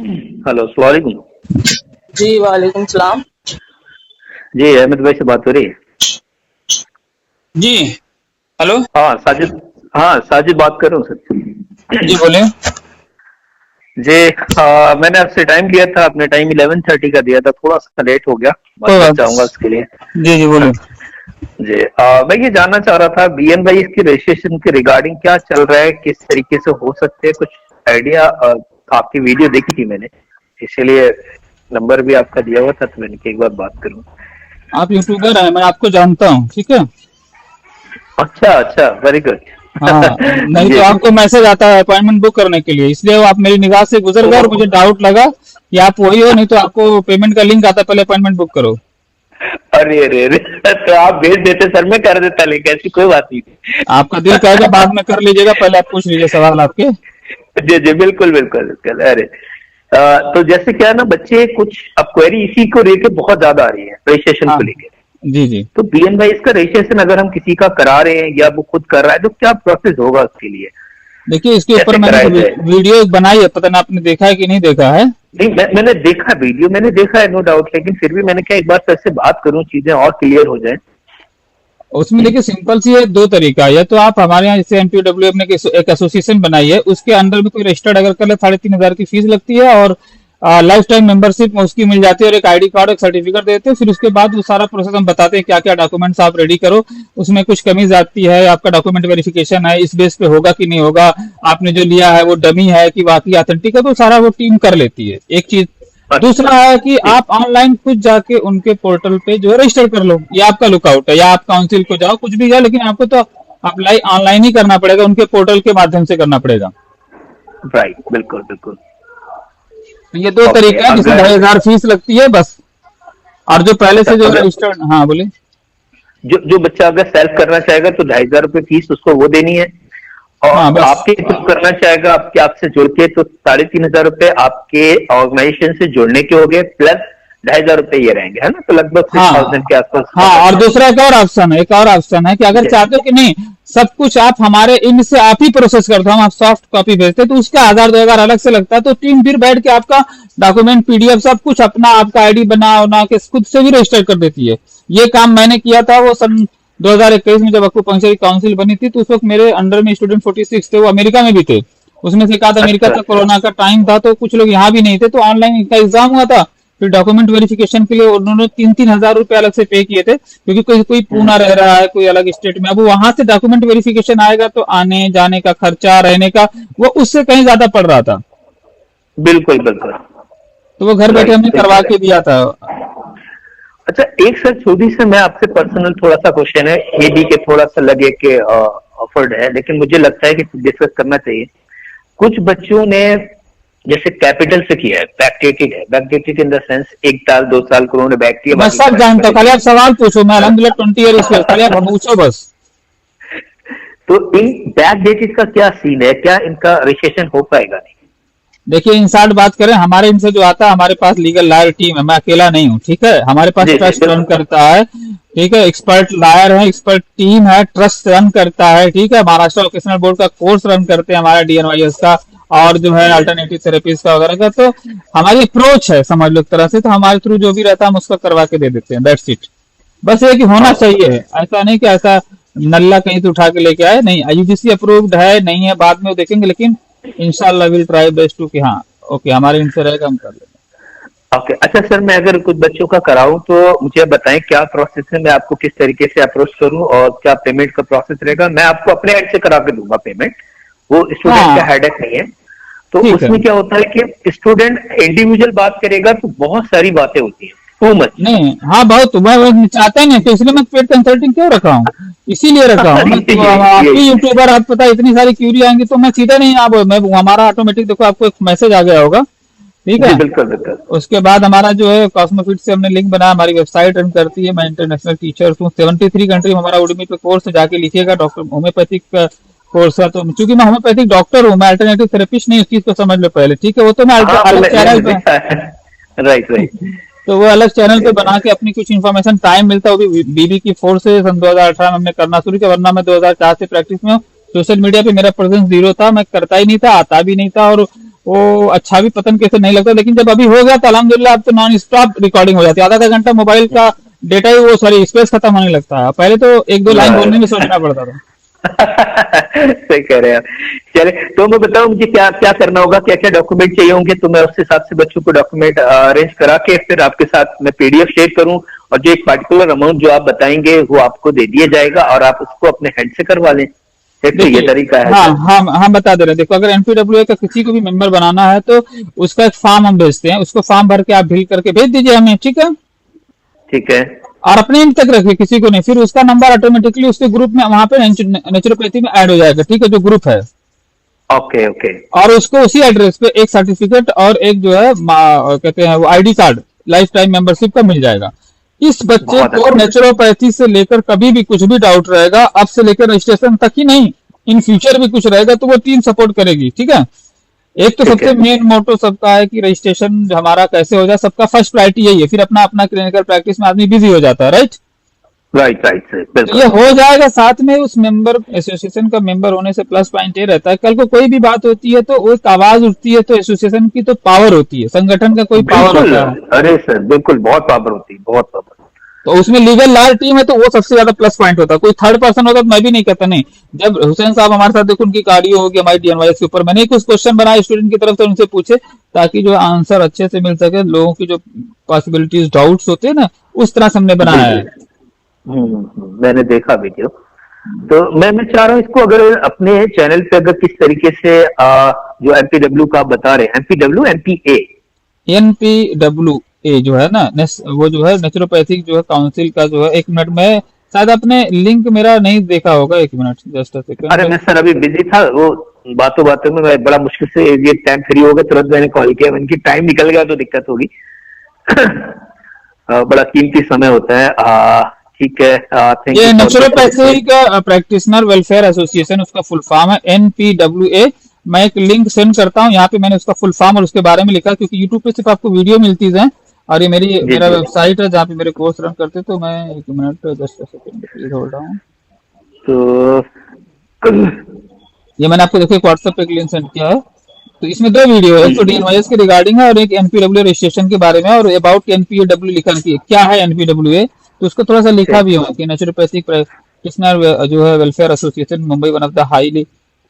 Hello, अस्सलाम वालेकुम। जी वालेकुम सलाम। जी, अहमद भाई से बात हो रही है? जी हेलो। हाँ, साजिद। हाँ, साजिद बात कर रहा हूँ जी सर। बोले। जी। मैंने आपसे टाइम लिया था, आपने टाइम 11:30 का दिया था, थोड़ा सा लेट हो गया, कोई माजरत बात। चाहूंगा उसके लिए। जी जी बोले। जी। मैं ये जानना चाह रहा था बीएन भाई, इसकी रजिस्ट्रेशन के रिगार्डिंग क्या चल रहा है, किस तरीके से हो सकते हैं, कुछ आइडिया? आपकी वीडियो देखी थी मैंने, इसीलिए नंबर भी आपका दिया हुआ था, तो मैंने कहा एक बार बात करूं। आप यूट्यूबर हैं, मैं आपको जानता हूँ, ठीक है। अच्छा अच्छा, वेरी गुड। हाँ, नहीं तो जी। आपको मैसेज आता है अपॉइंटमेंट बुक करने के लिए, इसलिए वो आप मेरी निगाह से गुजर गए और मुझे डाउट लगा कि आप वही हो, नहीं तो आपको पेमेंट का लिंक आता, पहले अपॉइंटमेंट बुक करो। अरे अरे अरे, तो आप भेज देते सर, मैं कर देता, लेकिन ऐसी कोई बात नहीं थी। आपका दिल कहेगा बाद में कर लीजिएगा, पहले आप पूछ लीजिए सवाल आपके। जी जी, बिल्कुल बिल्कुल बिल्कुल। अरे तो जैसे क्या है ना, बच्चे कुछ अब क्वेरी इसी को लेके बहुत ज्यादा आ रही है, रजिस्ट्रेशन हाँ। को लेके। जी जी। तो बीएन भाई, इसका रजिस्ट्रेशन अगर हम किसी का करा रहे हैं या वो खुद कर रहा है, तो क्या प्रोसेस होगा उसके लिए? देखिए, इसके ऊपर कैसे मैंने कराया एक जाए? वीडियो बनाई है, पता नहीं आपने देखा है कि नहीं देखा है। नहीं, मैंने देखा वीडियो, मैंने देखा है, नो डाउट, लेकिन फिर भी मैंने क्या एक बार सर से बात करूं, चीजें और क्लियर हो जाए। उसमें देखिए सिंपल सी है, दो तरीका है। या तो आप हमारे यहाँ जैसे एनपीडब्ल्यूएफ ने एक एसोसिएशन बनाई है, उसके अंडर में कोई रजिस्टर्ड अगर कर ले 3,500 की फीस लगती है, और लाइफ टाइम मेंबरशिप उसकी मिल जाती है, और एक आईडी कार्ड एक सर्टिफिकेट देते हैं। फिर उसके बाद वो सारा प्रोसेस हम बताते हैं, क्या क्या डॉक्यूमेंट्स आप रेडी करो। उसमें कुछ कमीज आती है, आपका डॉक्यूमेंट वेरिफिकेशन है, इस बेस पे होगा कि नहीं होगा, आपने जो लिया है वो डमी है कि वाकई ऑथेंटिक है, तो सारा वो टीम कर लेती है, एक चीज। अच्छा। दूसरा है कि ठीक। आप ऑनलाइन खुद जाके उनके पोर्टल पे जो है रजिस्टर कर लो, ये आपका लुकआउट है। या आप काउंसिल को जाओ, कुछ भी जाओ, लेकिन आपको तो अप्लाई ऑनलाइन ही करना पड़ेगा, उनके पोर्टल के माध्यम से करना पड़ेगा। राइट, बिल्कुल बिल्कुल। तो ये दो ओके, तरीका है, जिसमें अगर 2,500 फीस लगती है बस। और जो पहले अच्छा, से जो अगर रजिस्टर्ड, हाँ बोले। जो जो बच्चा अगर सेल्फ करना चाहेगा तो 2,500 रुपये फीस उसको वो देनी है। हाँ और बस। आपके थ्रू करना चाहेगा, आपके आपसे जुड़ के, तो 3,500 रुपये आपके ऑर्गेनाइजेशन से जुड़ने के हो गए, प्लस 2,500 रुपये ये रहेंगे, है ना? तो लगभग 6,000 हाँ के आसपास हाँ, पकड़ और के दूसरा चलिए। एक और ऑप्शन है, एक और ऑप्शन है कि अगर जी। चाहते हो कि नहीं, सब कुछ आप हमारे इन से आप ही प्रोसेस करते हो, हम आप सॉफ्ट कॉपी भेजते हैं, तो उसका 1,000 2,000 अलग से लगता है। तो टीम फिर बैठ के आपका डॉक्यूमेंट पीडीएफ सब कुछ अपना, आपका आईडी बना बना के खुद से भी रजिस्टर कर देती है। ये काम मैंने किया था वो सन 2021 में, जब अक्यूपंक्चर की काउंसिल बनी थी, तो उस वक्त मेरे अंडर में स्टूडेंट 46 थे, वो अमेरिका में भी थे। उसमें से एक आध अमेरिका अच्छा था, अच्छा। कोरोना का टाइम था, तो कुछ लोग यहाँ भी नहीं थे, तो ऑनलाइन का एग्जाम हुआ था। फिर डॉक्यूमेंट वेरिफिकेशन के लिए उन्होंने 3-3 हजार रुपए अलग से पे किए थे, क्योंकि कोई कोई पूना रह रहा है, कोई अलग स्टेट में। अब वहां से डॉक्यूमेंट वेरिफिकेशन आएगा, तो आने जाने का खर्चा, रहने का, वो उससे कहीं ज्यादा पड़ रहा था। बिल्कुल बिल्कुल। तो वो घर बैठे राइट, हमने सही कह करवा रहे के हैं। दिया था। अच्छा, एक सर छोटी से मैं आपसे पर्सनल थोड़ा सा क्वेश्चन है, ये भी कि थोड़ा सा लगे कि ऑफर्ड है, लेकिन मुझे लगता है कि डिस्कस करना चाहिए। कुछ बच्चों ने जैसे कैपिटल से किया है, बैकडेटेड है, बैकडेटेड इन द सेंस 1 साल 2 साल को उन्होंने बैक किया, मैं बाकी सब करंट जानता में हूँ, खाली दिए। आप सवाल पूछो, मैं हाँ। अलहमदुल्ला 20 ईयर एक्सपीरियंस, खाली आप पूछो बस। तो इन बैकडेटेड का क्या सीन है, क्या इनका रजिस्ट्रेशन हो पाएगा? नहीं। देखिए, इन शॉर्ट बात करें, हमारे इनसे जो आता है, हमारे पास लीगल लायर टीम है, मैं अकेला नहीं हूँ, ठीक है। हमारे पास जी जी, ट्रस्ट रन बिल्कुल। करता है, ठीक है। एक्सपर्ट लायर है, एक्सपर्ट टीम है, ट्रस्ट रन करता है, ठीक है। महाराष्ट्र वोकेशनल बोर्ड का कोर्स रन करते हैं हमारा, डीएनवाईएस का, और जो है जी अल्टरनेटिव थेरेपीज का वगैरह का। तो हमारी अप्रोच है, समझ लो एक तरह से। तो हमारे थ्रू जो भी रहता है, हम उसका करवा के दे देते हैं, दैट्स इट। बस ये कि होना हाँ। चाहिए, ऐसा नहीं कि ऐसा नल्ला कहीं से उठा के लेके आए, नहीं। यूजीसी अप्रूव्ड है नहीं है, बाद में वो देखेंगे, लेकिन इंशाल्लाह विल ट्राई बेस्ट टू कि हाँ ओके, हमारे इनसे रहेगा, हम कर लेंगे। ओके, अच्छा सर, मैं अगर कुछ बच्चों का कराऊं तो मुझे बताएं क्या प्रोसेस है, मैं आपको किस तरीके से अप्रोच करूं और क्या पेमेंट का प्रोसेस रहेगा? मैं आपको अपने एंड से करा के दूंगा पेमेंट, वो स्टूडेंट का हाँ हेडेक नहीं है। तो ठीक है। उसमें क्या होता है कि स्टूडेंट इंडिविजुअल बात करेगा तो बहुत सारी बातें होती हैं, टू मच। नहीं, हाँ बहुत, मैं चाहता ही नहीं, तो इसलिए मैं पेड कंसल्टिंग क्यों रखा हूँ, इसीलिए रखा हूँ ना। तो आप यही। भी यूट्यूबर, आप पता है, इतनी सारी क्यूरी आएंगी, तो मैं सीधा नहीं, आप मैं हमारा ऑटोमेटिक, देखो आपको एक मैसेज आ गया होगा, ठीक जी है। बिल्कुल बिल्कुल। उसके बाद हमारा जो है कॉस्मोफिट से हमने लिंक बनाया, हमारी वेबसाइट रन करती है, मैं इंटरनेशनल टीचर हूँ, 73 कंट्री में हमारा उडमी पे कोर्स जाके लिखिएगा, डॉक्टर होम्योपैथिक कोर्स है। तो चूंकि मैं होम्योपैथिक डॉक्टर हूँ, मैं अल्टरनेटिव थेरेपिस्ट नहीं, उस चीज को समझ लो पहले, ठीक है। वो तो मैं हाँ, वो अलग मैंने चैनल पे, देखा है। Right right. तो वो अलग चैनल पे बना के अपनी कुछ इन्फॉर्मेशन, टाइम मिलता है वो भी बीबी की फोर्स से सन 2018 में हमने करना शुरू किया, वरना मैं 2004 से प्रैक्टिस में हूँ। सोशल मीडिया पे मेरा प्रेजेंस जीरो था, मैं करता ही नहीं था, आता भी नहीं था, और वो अच्छा भी पतन कैसे नहीं लगता, लेकिन जब अभी हो गया तो अल्हम्दुलिल्लाह अब तो नॉन स्टॉप रिकॉर्डिंग हो जाती है, आधा आधा घंटा मोबाइल का डेटा ही वो सॉरी स्पेस खत्म होने लगता है, पहले तो एक दो लाइन बोलने में सोचना पड़ता था। सही कह रहे हैं आप। चले, तो मैं बताऊं मुझे क्या क्या करना होगा, क्या क्या डॉक्यूमेंट चाहिए होंगे, तो मैं उस हिसाब से बच्चों को डॉक्यूमेंट अरेंज करा के फिर आपके साथ मैं पीडीएफ शेयर करूं, और जो एक पर्टिकुलर अमाउंट जो आप बताएंगे वो आपको दे दिया जाएगा और आप उसको अपने हेड से करवा लें। एक तो ये देखिए, तरीका है हाँ सर। हम बता दे रहे हैं, देखो अगर एनपीडब्ल्यूए का किसी को भी मेंबर बनाना है तो उसका एक फॉर्म हम भेजते हैं, उसको फॉर्म भर के आप फिल करके भेज दीजिए हमें, ठीक है। ठीक है। और अपने एंड तक रखिए, किसी को नहीं, फिर उसका नंबर ऑटोमेटिकली उसके ग्रुप में वहां पे नेचुरोपैथी में ऐड हो जाएगा, ठीक है, जो ग्रुप है। Okay okay. और उसको उसी एड्रेस पे एक सर्टिफिकेट और एक जो है कहते हैं वो ID card life time membership का मिल जाएगा। इस बच्चे बहुत को अच्छा। नेचुरोपैथी से लेकर कभी भी कुछ भी डाउट रहेगा, अब से लेकर रजिस्ट्रेशन तक ही नहीं, इन फ्यूचर भी कुछ रहेगा तो वो टीम सपोर्ट करेगी, ठीक है। एक तो ठीक सबसे है। मेन मोटो सबका है कि रजिस्ट्रेशन हमारा कैसे हो जाए, सबका फर्स्ट प्रायोरिटी यही है, फिर अपना अपना क्लिनिकल प्रैक्टिस में आदमी बिजी हो जाता है, राइट। राइट राइट सर, तो ये बिल्कुल। हो जाएगा, साथ में उस मेंबर एसोसिएशन का मेंबर होने से प्लस पॉइंट ये रहता है, कल को कोई भी बात होती है तो वो एक आवाज उठती है, तो एसोसिएशन की तो पावर होती है, संगठन का कोई पावर बिल्कुल। होता है। अरे सर बिल्कुल, बहुत पावर होती है, बहुत पावर। तो उसमें लीगल लार टीम है तो वो सबसे ज्यादा प्लस पॉइंट होता है, कोई थर्ड पर्सन होता तो मैं भी नहीं कहता नहीं। जब हुसैन साहब हमारे साथ देखो, उनकी कार्डियो होगी हमारी डीएनवाईएस के ऊपर, मैंने कुछ क्वेश्चन बनाए स्टूडेंट की तरफ से, उनसे पूछे ताकि जो आंसर अच्छे से मिल सके, लोगों की जो पॉसिबिलिटीज डाउट्स होते हैं ना, उस तरह से हमने जी बनाया जी। है। मैंने देखा वीडियो। तो मैं चाह रहा हूँ इसको अगर अपने चैनल पे अगर किस तरीके से जो एमपीडब्ल्यू का आप बता रहे हैं, एमपीडब्ल्यू एमपीए। एनपीडब्ल्यू ए जो है ना, वो जो है नेचुरोपैथिक जो है काउंसिल का जो है, एक मिनट में शायद आपने लिंक मेरा नहीं देखा होगा, एक मिनट जस्ट अ अरे सेकंड। मैं सर अभी बिजी था, वो बातों बातों में मैं बड़ा मुश्किल से ये टाइम फ्री हो गया, तुरंत मैंने कॉल किया, मैंने कि टाइम निकल गया तो दिक्कत होगी। बड़ा कीमती समय होता है। ठीक है, थैंक यू ये for the naturopathic practitioner welfare association, उसका फुल फॉर्म है एनपीडब्ल्यूए। मैं एक लिंक सेंड करता हूँ, यहाँ पे मैंने उसका फुल फॉर्म और उसके बारे में लिखा, क्योंकि यूट्यूब पे सिर्फ आपको वीडियो मिलती है, और ये जी मेरा जी। वेबसाइट है जहाँ पे मेरे कोर्स रन करते, तो मैं एक minute just second please hold on. तो ये मैंने आपको देखो एक व्हाट्सएप पे एक लिंक सेंड किया है, तो इसमें दो वीडियो है, एक तो डीएनवाईएस के रिगार्डिंग है और एक एनपीडब्ल्यू रजिस्ट्रेशन के बारे में, और अबाउट एनपीडब्ल्यू लिखा है क्या है एनपीडब्ल्यू, तो उसको थोड़ा सा लिखा ठीक। भी हुआ कि नेचुरोपैथिक प्रैक्टिशनर जो है welfare association Mumbai, one of the highly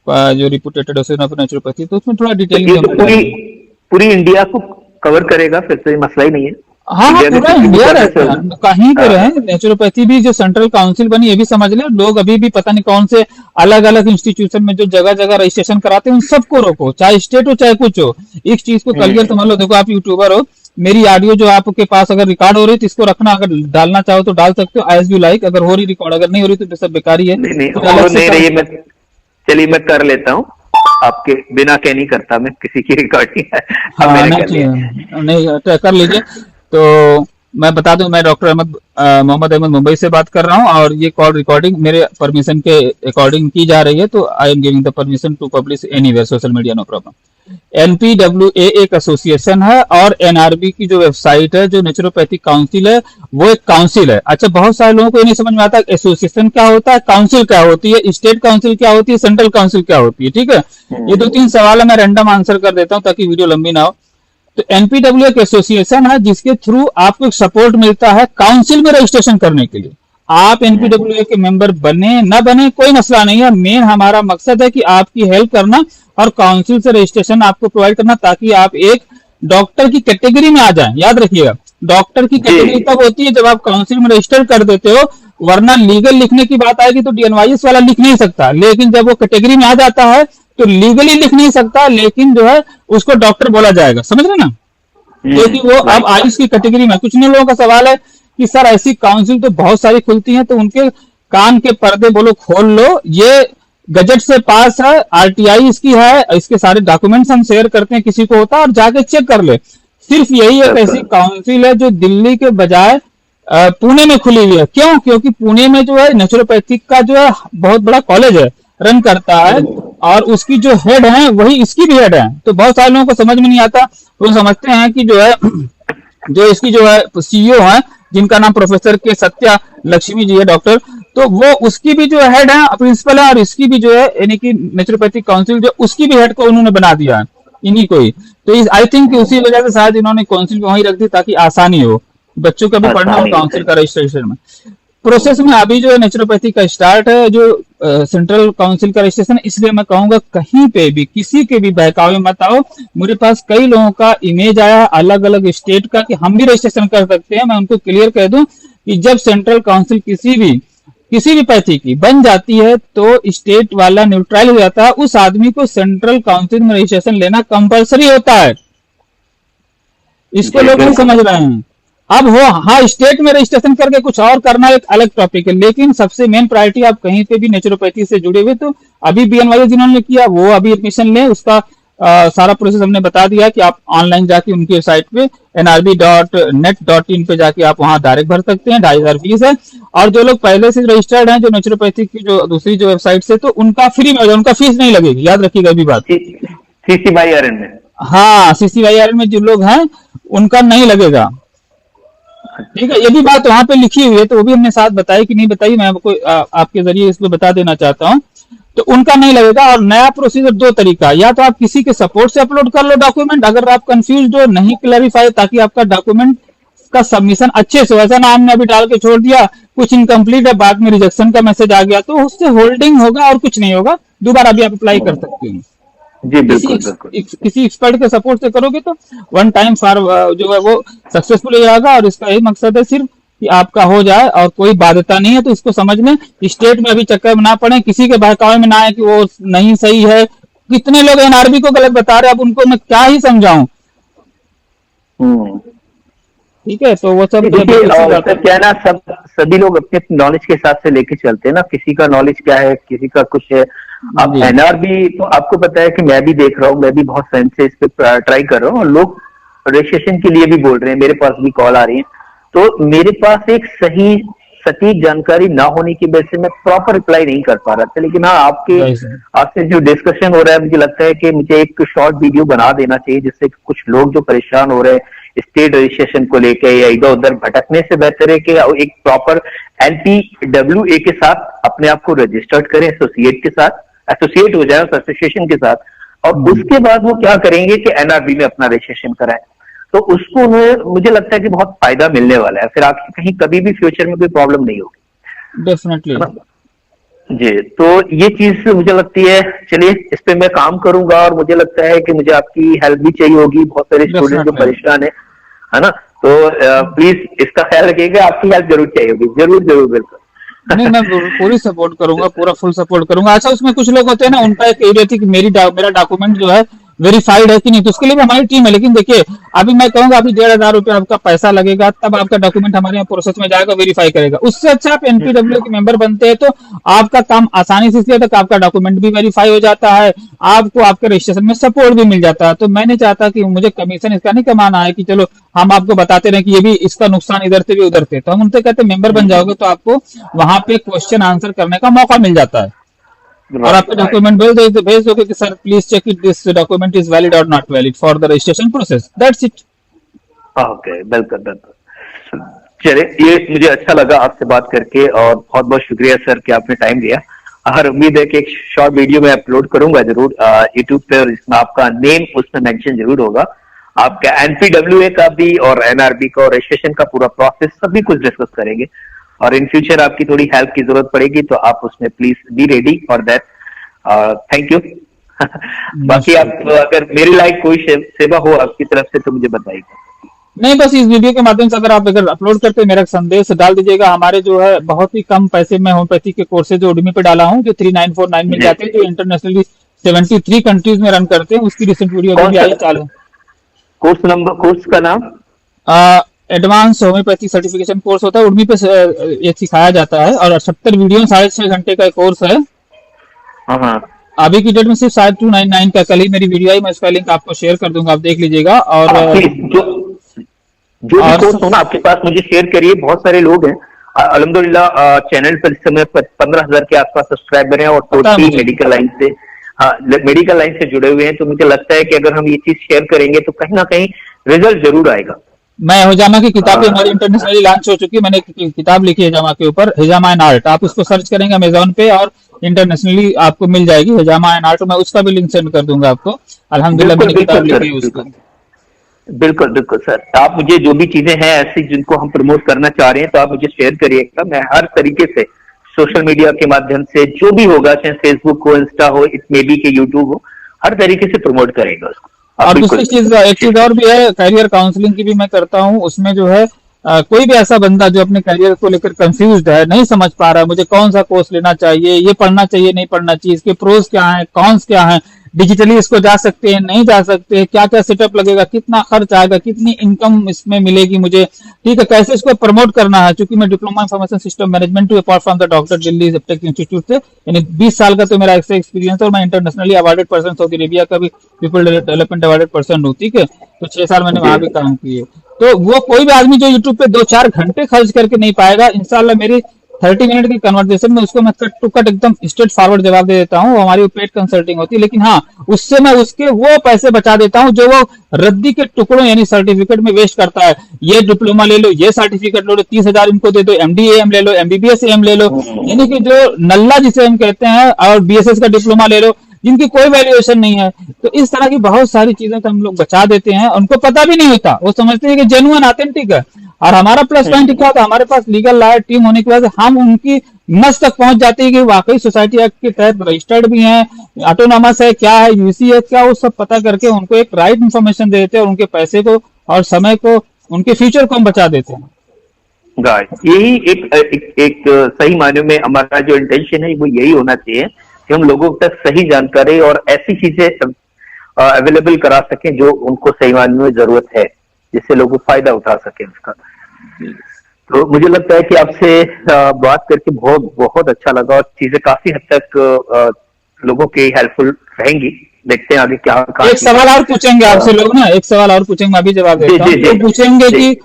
जो रिपुटेटेड एसोसिएशन ऑफ नेचुरोपैथी, तो उसमें थोड़ा तो डिटेलिंग ये में तो हमने पूरी डाल दिया। पूरी इंडिया को कवर करेगा, फिर तो ये मसला ही नहीं है। हाँ हाँ, इंडिया में पूरा किसी भी इंडिया तरह से रहता होगा। है, कहीं पे हाँ। रहे नेचुरोपैथी भी, जो सेंट्रल काउंसिल बनी ये भी समझ ले, लोग अभी भी पता नहीं कौन से अलग अलग इंस्टीट्यूशन में जो जगह जगह रजिस्ट्रेशन कराते हैं, उन सबको रोको, चाहे स्टेट हो चाहे कुछ हो। एक चीज को क्लियर समझ लो, देखो आप यूट्यूबर हो, मेरी ऑडियो जो आपके पास अगर रिकॉर्ड हो रही है तो इसको रखना, अगर डालना चाहो तो डाल सकते हो एज यू लाइक, अगर हो रही रिकॉर्ड, अगर नहीं हो रही तो सब बेकार ही है, नहीं नहीं, फिर हो अलग से नहीं कर। रही है, मैं चलिए मैं कर लेता हूँ, आपके बिना कह नहीं करता मैं किसी की रिकॉर्डिंग। अब हाँ मैंने नहीं कर लिया। नहीं कर लीजिए। तो मैं बता दूं, मैं डॉक्टर मोहम्मद अहमद मुंबई से बात कर रहा हूं, और ये कॉल रिकॉर्डिंग मेरे परमिशन के अकॉर्डिंग की जा रही है, तो I am giving the permission to publish anywhere social media, no problem. NPWA एक एसोसिएशन है, और एनआरबी की जो वेबसाइट है, जो नेचुरोपैथिक काउंसिल है, वो एक काउंसिल है। अच्छा, बहुत सारे लोगों को ये नहीं समझ में आता एसोसिएशन क्या होता है, काउंसिल क्या होती है, स्टेट काउंसिल क्या होती है, सेंट्रल काउंसिल क्या होती है, ठीक है। ये दो तीन सवाल है, मैं रैंडम आंसर कर देता हूँ ताकि वीडियो लंबी ना हो। तो एनपीडब्ल्यू एक एसोसिएशन है जिसके थ्रू आपको एक सपोर्ट मिलता है काउंसिल में रजिस्ट्रेशन करने के लिए। आप एनपीडब्ल्यू के मेंबर बने ना बने कोई मसला नहीं है, मेन हमारा मकसद है कि आपकी हेल्प करना और काउंसिल से रजिस्ट्रेशन आपको प्रोवाइड करना, ताकि आप एक डॉक्टर की कैटेगरी में आ जाएं। याद रखिएगा, डॉक्टर की कैटेगरी तब होती है जब आप काउंसिल में रजिस्टर कर देते हो, वरना लीगल लिखने की बात आएगी तो डीएनवाईएस वाला लिख नहीं सकता, लेकिन जब वो कैटेगरी में आ जाता है तो लीगली लिख नहीं सकता, लेकिन जो है उसको डॉक्टर बोला जाएगा, समझ रहे ना। क्योंकि वो अब आयुष की कैटेगरी में। कुछ नहीं लोगों का सवाल है कि सर ऐसी काउंसिल तो बहुत सारी खुलती हैं, तो उनके कान के पर्दे बोलो खोल लो, ये गजट से पास है, आरटीआई इसकी है, इसके सारे डॉक्यूमेंट्स हम शेयर करते हैं, किसी को होता है और जाके चेक कर ले। सिर्फ यही एक ऐसी काउंसिल है जो दिल्ली के बजाय पुणे में खुली हुई है। क्यों? क्योंकि पुणे में जो है नेचुरोपैथिक का जो है बहुत बड़ा कॉलेज है, रन करता है, और उसकी जो हेड है वही इसकी भी हेड है। तो बहुत सारे लोगों को समझ में नहीं आता, वो समझते हैं कि जो है जो इसकी जो है सीईओ है, जिनका नाम प्रोफेसर के सत्या लक्ष्मी जी है डॉक्टर, तो वो उसकी भी जो हेड है प्रिंसिपल है, और इसकी भी जो है यानी कि नेचुरोपैथिक काउंसिल जो उसकी भी हेड को उन्होंने बना दिया है। इन्हीं को ही। तो आई थिंक उसी वजह से शायद इन्होंने काउंसिल को वहीं रख दी ताकि आसानी हो बच्चों का भी पढ़ना और आसानी काउंसिल से। का रजिस्ट्रेशन में प्रोसेस में। अभी जो नेचुरोपैथी का स्टार्ट है, जो सेंट्रल काउंसिल का रजिस्ट्रेशन, इसलिए मैं कहूंगा कहीं पे भी किसी के भी बहकावे में मत आओ। मेरे पास कई लोगों का इमेज आया अलग अलग स्टेट का कि हम भी रजिस्ट्रेशन कर सकते हैं। मैं उनको क्लियर कह दूं कि जब सेंट्रल काउंसिल किसी भी पैथी की बन जाती है तो स्टेट वाला न्यूट्रल हो जाता है, उस आदमी को सेंट्रल काउंसिल में रजिस्ट्रेशन लेना कंपलसरी होता है। इसको जी लोग नहीं बिल्कुल। समझ रहे हैं। अब हो हाँ, स्टेट में रजिस्ट्रेशन करके कुछ और करना एक अलग टॉपिक है, लेकिन सबसे मेन प्रायोरिटी आप कहीं पे भी नेचुरोपैथी से जुड़े हुए तो अभी बीएनवाई जिन्होंने किया वो अभी एडमिशन लें। उसका सारा प्रोसेस हमने बता दिया कि आप ऑनलाइन जाके उनकी वेबसाइट पे nrb.net.in पे जाके आप वहां डायरेक्ट भर सकते हैं। 2,500 फीस है। और जो लोग पहले से रजिस्टर्ड हैं जो नेचुरोपैथी की जो दूसरी जो वेबसाइट से, तो उनका फ्री में होगा, उनका फीस नहीं लगेगी, याद रखिएगा अभी बात। CCYRN में। हाँ, CCYR में जो लोग हैं उनका नहीं लगेगा, ठीक है। ये भी बात वहां पे लिखी हुई है, तो वो भी हमने साथ बताई कि नहीं बताई, मैं आपको आपके जरिए इसको बता देना चाहता हूँ। तो उनका नहीं लगेगा। और नया प्रोसीजर दो तरीका, या तो आप किसी के सपोर्ट से अपलोड कर लो डॉक्यूमेंट, अगर आप कंफ्यूज हो, नहीं क्लैरिफाई, ताकि आपका डॉक्यूमेंट का सबमिशन अच्छे से, वैसा ना हमने अभी डाल के छोड़ दिया कुछ इनकम्प्लीट है, बाद में रिजेक्शन का मैसेज आ गया, तो उससे होल्डिंग होगा और कुछ नहीं होगा। दोबारा भी आप अप्लाई कर सकते हैं। जी बिल्कुल बिल्कुल। किसी एक्सपर्ट के सपोर्ट से करोगे तो वन टाइम फॉर जो है वो सक्सेसफुल हो जाएगा। और इसका यही मकसद है सिर्फ कि आपका हो जाए और कोई बाध्यता नहीं है। तो इसको समझ में, स्टेट में अभी चक्कर में ना पड़े, किसी के बहकावे में ना आए कि वो नहीं सही है। कितने लोग एनआरबी को गलत बता रहे हैं, अब उनको मैं क्या ही समझाऊं। ठीक है, तो वो सब क्या है ना, सभी लोग अपने नॉलेज के हिसाब से लेके चलते हैं ना, किसी का नॉलेज क्या है, किसी का कुछ है। अब एनआरबी तो आपको पता है कि मैं भी देख रहा हूँ, मैं भी बहुत टाइम से इस पे ट्राई कर रहा हूँ, और लोग रजिस्ट्रेशन के लिए भी बोल रहे हैं, मेरे पास भी कॉल आ रही है। तो मेरे पास एक सही सटीक जानकारी ना होने की वजह से मैं प्रॉपर रिप्लाई नहीं कर पा रहा था। लेकिन हाँ, आपसे जो डिस्कशन हो रहा है, मुझे लगता है कि मुझे एक शॉर्ट वीडियो बना देना चाहिए, जिससे कुछ लोग जो परेशान हो रहे हैं स्टेट रजिस्ट्रेशन को लेके या इधर उधर भटकने से बेहतर है कि एक प्रॉपर NPWA के साथ अपने आप को रजिस्टर्ड करें, एसोसिएट हो जाए उस एसोसिएशन के साथ, और उसके बाद वो क्या करेंगे कि एनआरबी में अपना रजिस्ट्रेशन कराएं। तो उसको मुझे लगता है कि बहुत फायदा मिलने वाला है, फिर आपकी कहीं कभी भी फ्यूचर में कोई प्रॉब्लम नहीं होगी। डेफिनेटली जी, तो ये चीज मुझे लगती है, चलिए इस पे मैं काम करूंगा, और मुझे लगता है कि मुझे आपकी हेल्प भी चाहिए होगी, बहुत सारे स्टूडेंट जो परेशान है ना, तो प्लीज इसका ख्याल रखिएगा, आपकी हेल्प जरूर चाहिए होगी, जरूर जरूर बिल्कुल। नहीं, मैं पूरी सपोर्ट करूंगा, पूरा फुल सपोर्ट करूंगा। अच्छा, उसमें कुछ लोग होते हैं ना, उनका एक एरिया थी कि मेरा डॉक्यूमेंट जो है वेरीफाइड है कि नहीं, तो उसके लिए भी हमारी टीम है। लेकिन देखिए, अभी मैं कहूंगा अभी 1,500 रुपया आपका पैसा लगेगा, तब आपका डॉक्यूमेंट हमारे यहाँ प्रोसेस में जाएगा, वेरीफाई करेगा। उससे अच्छा आप NPWA के मेंबर बनते हैं तो आपका काम आसानी से इसलिए तक आपका डॉक्यूमेंट भी वेरीफाई हो जाता है, आपको आपके रजिस्ट्रेशन में सपोर्ट भी मिल जाता है। तो मैं नहीं चाहता कि मुझे कमीशन इसका नहीं कमाना है कि चलो हम आपको बताते रहे कि ये भी इसका नुकसान इधर से भी उधर से। तो हम उनसे कहते हैं मेंबर बन जाओगे तो आपको वहां पे क्वेश्चन आंसर करने का मौका मिल जाता है, और आपके डॉक्यूमेंट भेज दोगे कि sir please check it, this document is valid और not valid for the registration process, that's it. Okay, बिल्कुल बिल्कुल। चलिए, ये मुझे अच्छा लगा आपसे बात करके, और बहुत बहुत शुक्रिया सर कि आपने टाइम दिया। और उम्मीद है कि एक शॉर्ट वीडियो में अपलोड करूंगा जरूर यूट्यूब पे, और इसमें आपका नेम उसमें मेंशन जरूर होगा, आपका NPWA का भी और NRB का और रजिस्ट्रेशन का पूरा प्रोसेस सभी कुछ डिस्कस करेंगे। और इन फ्यूचर आपकी थोड़ी हेल्प की जरूरत पड़ेगी तो आप उसमें please be ready for that. Thank you. बाकी आप अगर मेरी लाइक कोई सेवा हो आपकी तरफ से तो मुझे बताइएगा। नहीं, बस इस वीडियो के माध्यम से अगर आप अपलोड करते हैं, मेरा संदेश डाल दीजिएगा। हमारे जो है बहुत ही कम पैसे में होम्योपैथी के कोर्सेज जो उडमी पे डाला हूँ, जो 3949 मिल जाते हैं, जो इंटरनेशनली 73 कंट्रीज में रन करते हैं, उसकी रिसेंट वीडियो अभी आई चालू। कोर्स का नाम एडवांस होम्योपैथी सर्टिफिकेशन कोर्स होता है, उडमी पे ये सिखाया जाता है, और 78 वीडियो 6.5 घंटे का कोर्स है। अभी की डेट में सिर्फ 299 का, कल ही मेरी वीडियो आई, मैं इसका लिंक आपको शेयर कर दूंगा, आप देख लीजिएगा। और जो भी कोर्स हो ना आपके पास मुझे शेयर करिए, बहुत सारे लोग हैं अल्हम्दुलिल्लाह चैनल पर इस समय 15,000 के आसपास सब्सक्राइबर हैं, और टोटली मेडिकल लाइन से मेडिकल लाइन से जुड़े हुए हैं। तो मुझे लगता है कि अगर हम ये चीज शेयर करेंगे तो कहीं ना कहीं रिजल्ट जरूर आएगा। मैं हिजामा की किताबें हमारी इंटरनेशनली लॉन्च हो चुकी है, मैंने एक किताब लिखी है हिजामा के ऊपर, हिजामा एंड आर्ट, आप उसको सर्च करेंगे अमेजोन पे और इंटरनेशनली आपको मिल जाएगी हिजामा एंड आर्ट, मैं उसका भी लिंक सेंड कर दूंगा आपको। अल्हम्दुलिल्लाह बिल्कुल मैंने बिल्कुल किताब सर, लिखी है उसको। बिल्कुल बिल्कुल सर, आप मुझे जो भी चीजें हैं ऐसी जिनको हम प्रमोट करना चाह रहे हैं तो आप मुझे शेयर करिएगा। मैं हर तरीके से सोशल मीडिया के माध्यम से जो भी होगा, चाहे फेसबुक हो, इंस्टा हो, इट मे बी के यूट्यूब हो, हर तरीके से प्रमोट करेगा उसको। आप और बिल्कुल दूसरी चीज, एक चीज और भी है, करियर काउंसलिंग की भी मैं करता हूँ। उसमें जो है कोई भी ऐसा बंदा जो अपने करियर को लेकर कंफ्यूज्ड है, नहीं समझ पा रहा है मुझे कौन सा कोर्स लेना चाहिए, ये पढ़ना चाहिए नहीं पढ़ना चाहिए, इसके प्रोज क्या है कॉन्स क्या है, डिजिटली इसको जा सकते हैं नहीं जा सकते, क्या क्या सेटअप लगेगा, कितना खर्च आएगा, कितनी इनकम इसमें मिलेगी मुझे, ठीक है, कैसे इसको प्रमोट करना है। क्योंकि मैं diploma information system management to apart from the doctor Delhi tech institute से, यानी 20 साल का तो मेरा ऐसा एक्सपीरियंस है, और मैं internationally awarded person, Saudi Arabia का भी पीपल डेवलपमेंट अवार्डेड पर्सन हूँ, ठीक है। तो 6 साल मैंने वहां भी काम किए। तो वो कोई भी आदमी जो यूट्यूब पे 2-4 घंटे खर्च करके नहीं पाएगा, इंशाल्लाह मेरी 30 मिनट की कन्वर्सेशन में उसको मैं कट टू कट एकदम स्ट्रेट फॉरवर्ड जवाब दे देता हूँ। हमारी पेड कंसल्टिंग होती है, लेकिन हाँ, उससे मैं उसके वो पैसे बचा देता हूँ जो वो रद्दी के टुकड़ों यानी सर्टिफिकेट में वेस्ट करता है। ये डिप्लोमा ले लो, ये सर्टिफिकेट ले लो, 30,000 इनको दे दो, MD-AM ले लो, MBBS-AM ले लो, यानी कि जो नल्ला जिसे हम कहते हैं, और BSS का डिप्लोमा ले लो, जिनकी कोई वैल्यूएशन नहीं है। तो इस तरह की बहुत सारी चीजें तो हम लोग बचा देते हैं, उनको पता भी नहीं होता, वो समझते हैं कि जेन्युइन ऑथेंटिक है। और हमारा प्लस पॉइंट क्या होता है, हमारे पास लीगल लॉयर टीम होने की वजह से हम उनकी नस तक पहुंच जाते हैं कि वाकई सोसाइटी एक्ट के तहत रजिस्टर्ड भी हैं, ऑटोनॉमस है, क्या है, यूसी है क्या, वो सब पता करके उनको एक राइट इन्फॉर्मेशन दे देते हैं, और उनके पैसे को और समय को, उनके फ्यूचर को हम बचा देते हैं। यही एक सही मायने में हमारा जो इंटेंशन है वो यही होना चाहिए कि हम लोगों तक सही जानकारी और ऐसी चीजें अवेलेबल करा सकें जो उनको सही मायने में जरूरत है, जिससे लोग फायदा उठा सके उसका। तो मुझे लगता है कि आपसे बात करके बहुत बहुत अच्छा लगा, और चीजें काफी हद तक लोगों की हेल्पफुल रहेंगी। देखते हैं आगे क्या। एक सवाल और पूछेंगे आपसे लोग ना, एक सवाल और पूछेंगे, मैं अभी जवाब देता हूँ। लोग पूछेंगे कि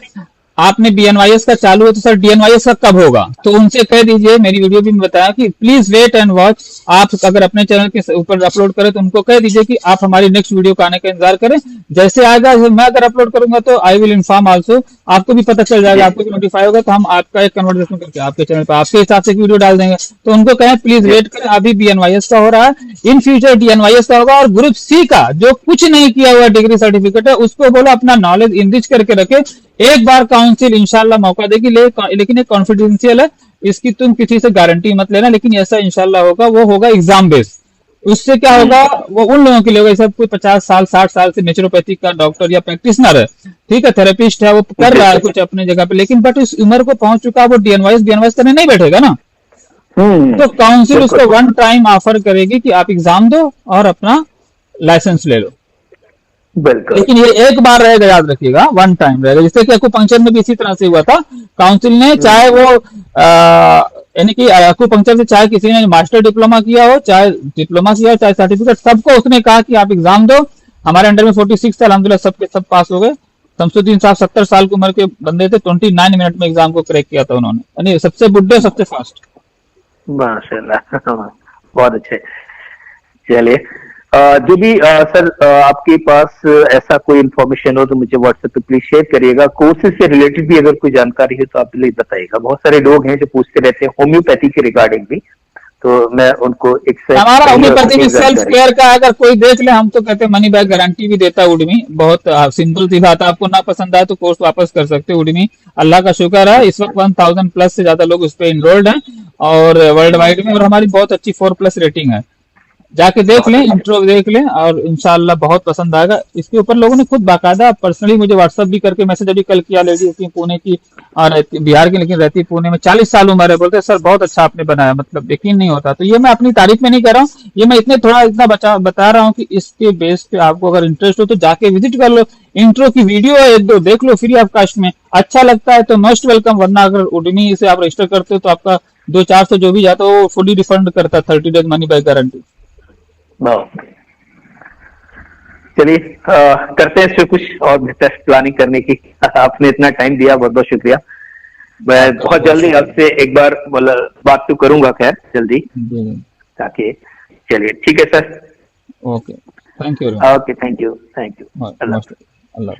आपने BNYS का चालू है तो सर DNYS का कब होगा, तो उनसे कह दीजिए, मेरी वीडियो भी बताया कि प्लीज वेट एंड वॉच। आप अगर अपने चैनल के ऊपर अपलोड करें तो उनको कह दीजिए कि आप हमारी नेक्स्ट वीडियो का आने का इंतजार करें, जैसे आएगा मैं अगर अपलोड करूंगा तो आई विल इन्फॉर्म आल्सो, आपको भी पता चल जाएगा, आपको भी नोटिफाई होगा, तो हम आपका एक कन्वर्सेशन करके आपके चैनल पर आपके हिसाब से वीडियो डाल देंगे। तो उनको कहें प्लीज वेट करें, अभी BNYS का हो रहा है, इन फ्यूचर DNYS का होगा। और ग्रुप C का जो कुछ नहीं किया हुआ डिग्री सर्टिफिकेट है, उसको बोलो अपना नॉलेज इनरिच करके रखे, एक बार काउंसिल इंशाल्लाह मौका देगी, लेकिन ये कॉन्फिडेंशियल है, इसकी तुम किसी से गारंटी मत लेना, लेकिन ऐसा इंशाल्लाह होगा, वो होगा एग्जाम बेस्ड। उससे क्या होगा, वो उन लोगों के लिए होगा सब कोई 50 साल 60 साल से नेचुरोपैथी का डॉक्टर या प्रैक्टिशनर है, ठीक है, थेरेपिस्ट है, वो कर रहा है कुछ अपने जगह पे, लेकिन बट इस उम्र को पहुंच चुका है, वो DNYS करने नहीं बैठेगा ना। तो काउंसिल उसको वन टाइम ऑफर करेगी कि आप एग्जाम दो और अपना लाइसेंस ले लो। लेकिन ये एक बार रहेगा, याद रखिएगा, वन टाइम रहेगा। जैसे कि एक्यूपंक्चर में भी इसी तरह से हुआ था, काउंसिल ने चाहे वो यानी कि एक्यूपंक्चर से चाहे किसी ने मास्टर डिप्लोमा किया हो, चाहे डिप्लोमा किया हो, चाहे सर्टिफिकेट, सबको उसने कहा कि आप एग्जाम दो। हमारे अंडर में 46 था, अल्हम्दुलिल्लाह सबके सब पास हो गए। शमसुद्दीन साहब 70 साल की उम्र के बंदे थे, 29 मिनट में एग्जाम को क्रैक किया था उन्होंने, यानी सबसे बुड्ढे सबसे फास्ट। माशाल्लाह, बहुत अच्छे। चलिए, जो भी सर आपके पास ऐसा कोई इंफॉर्मेशन हो तो मुझे व्हाट्सएप पे प्लीज शेयर करिएगा। कोर्सेज से रिलेटेड भी अगर कोई जानकारी है तो आप प्लीज बताइएगा। बहुत सारे लोग हैं जो पूछते रहते हैं होम्योपैथी के रिगार्डिंग भी, तो मैं उनको एक हमारा होम्योपैथी में सेल्फ केयर का अगर कोई देख ले, हम तो कहते हैं मनी बैक गारंटी भी देता है उडमी। बहुत सिंपल सी बात है, आपको ना पसंद आए तो कोर्स वापस कर सकते हैं उडमी। अल्लाह का शुक्र है, इस वक्त 1000 प्लस से ज्यादा लोग उस पर इनरोल्ड हैं, और वर्ल्ड वाइड में, और हमारी बहुत अच्छी 4+ रेटिंग है। जाके देख लें, इंट्रो देख लें, और इंशाल्लाह बहुत पसंद आएगा। इसके ऊपर लोगों ने खुद बाकायदा पर्सनली मुझे व्हाट्सएप भी करके मैसेज अभी कल किया, लेडी थी पुणे की और बिहार की, लेकिन रहती पुणे में, 40 साल उम्र है, बोलते सर बहुत अच्छा आपने बनाया, मतलब यकीन नहीं होता। तो ये मैं अपनी तारीफ में नहीं कर रहा हूँ, ये मैं इतना बता रहा हूँ कि इसके बेस पे आपको अगर इंटरेस्ट हो तो जाके विजिट कर लो। इंट्रो की वीडियो है 1-2 देख लो फ्री ऑफ कास्ट में, अच्छा लगता है तो मोस्ट वेलकम, वरना अगर उडमी से आप रजिस्टर करते हो तो आपका 200-400 जो भी जाता है वो फुली रिफंड करता है, 30 डेज मनी बैक गारंटी। चलिए, करते हैं इस पे कुछ और बेहतर प्लानिंग करने की। आपने इतना टाइम दिया, बहुत बहुत शुक्रिया। मैं बहुत जल्दी आपसे एक बार बात तो करूंगा, खैर जल्दी, ताकि चलिए ठीक है sir. Okay, thank you. Okay, thank you. Allah.